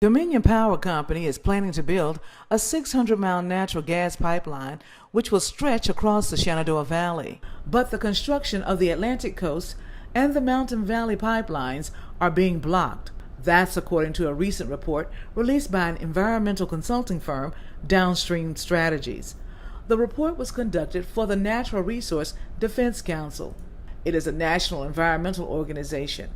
Dominion Power Company is planning to build a 600-mile natural gas pipeline which will stretch across the Shenandoah Valley. But the construction of the Atlantic Coast and the Mountain Valley pipelines are being blocked. That's according to a recent report released by an environmental consulting firm, Downstream Strategies. The report was conducted for the Natural Resource Defense Council. It is a national environmental organization.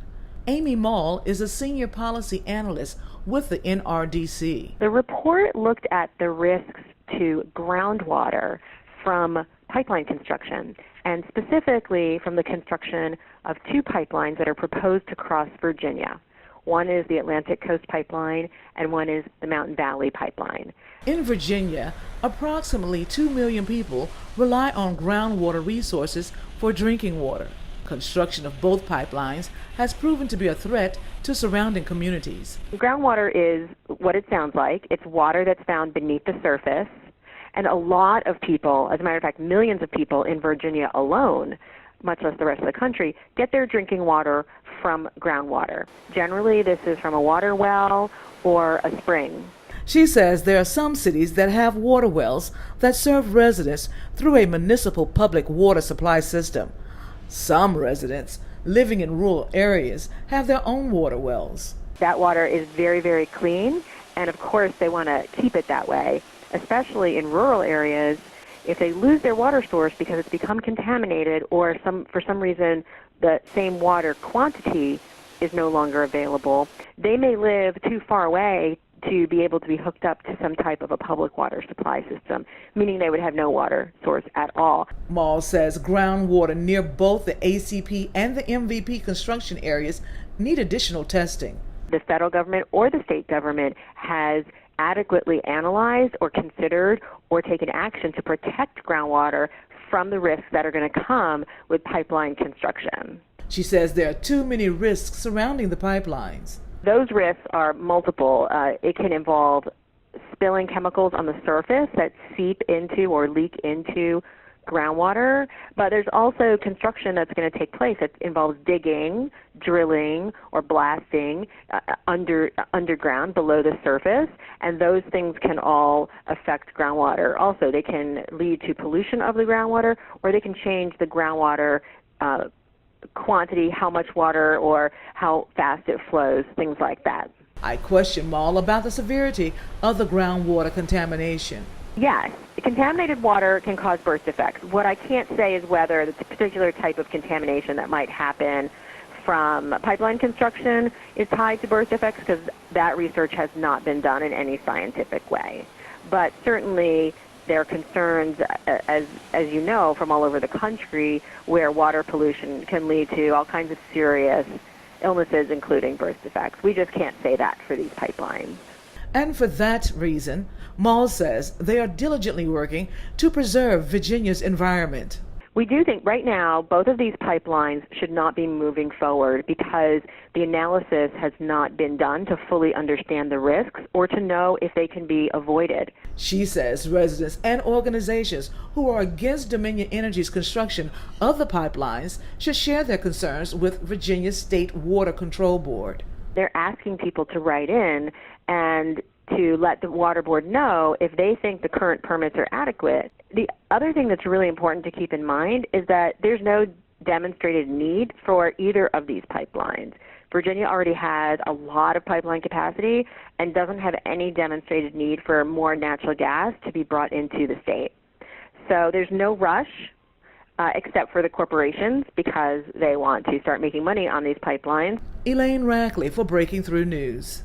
Amy Mall is a senior policy analyst with the NRDC. The report looked at the risks to groundwater from pipeline construction, and specifically from the construction of two pipelines that are proposed to cross Virginia. One is the Atlantic Coast Pipeline, and one is the Mountain Valley Pipeline. In Virginia, approximately 2 million people rely on groundwater resources for drinking water. Construction of both pipelines has proven to be a threat to surrounding communities. Groundwater is what it sounds like. It's water that's found beneath the surface, and a lot of people, as a matter of fact, millions of people in Virginia alone, much less the rest of the country, get their drinking water from groundwater. Generally, this is from a water well or a spring. She says there are some cities that have water wells that serve residents through a municipal public water supply system. Some residents living in rural areas have their own water wells. That water is very, very clean, and of course they want to keep it that way, especially in rural areas. If they lose their water source because it's become contaminated, or for some reason the same water quantity is no longer available, they may live too far away to be able to be hooked up to some type of a public water supply system, meaning they would have no water source at all. Mall says groundwater near both the ACP and the MVP construction areas need additional testing. The federal government or the state government has adequately analyzed or considered or taken action to protect groundwater from the risks that are going to come with pipeline construction. She says there are too many risks surrounding the pipelines. Those risks are multiple. It can involve spilling chemicals on the surface that seep into or leak into groundwater, but there's also construction that's going to take place that involves digging, drilling, or blasting underground below the surface, and those things can all affect groundwater. Also, they can lead to pollution of the groundwater, or they can change the groundwater quantity, how much water or how fast it flows, things like that. I question Mall about the severity of the groundwater contamination. Yes, contaminated water can cause birth defects. What I can't say is whether the particular type of contamination that might happen from pipeline construction is tied to birth defects, because that research has not been done in any scientific way. But certainly there are concerns, as you know, from all over the country, where water pollution can lead to all kinds of serious illnesses, including birth defects. We just can't say that for these pipelines. And for that reason, Mall says they are diligently working to preserve Virginia's environment. We do think right now both of these pipelines should not be moving forward because the analysis has not been done to fully understand the risks or to know if they can be avoided. She says residents and organizations who are against Dominion Energy's construction of the pipelines should share their concerns with Virginia State Water Control Board. They're asking people to write in and to let the water board know if they think the current permits are adequate. The other thing that's really important to keep in mind is that there's no demonstrated need for either of these pipelines. Virginia already has a lot of pipeline capacity and doesn't have any demonstrated need for more natural gas to be brought into the state. So there's no rush, except for the corporations, because they want to start making money on these pipelines. Elaine Rackley for Breaking Through News.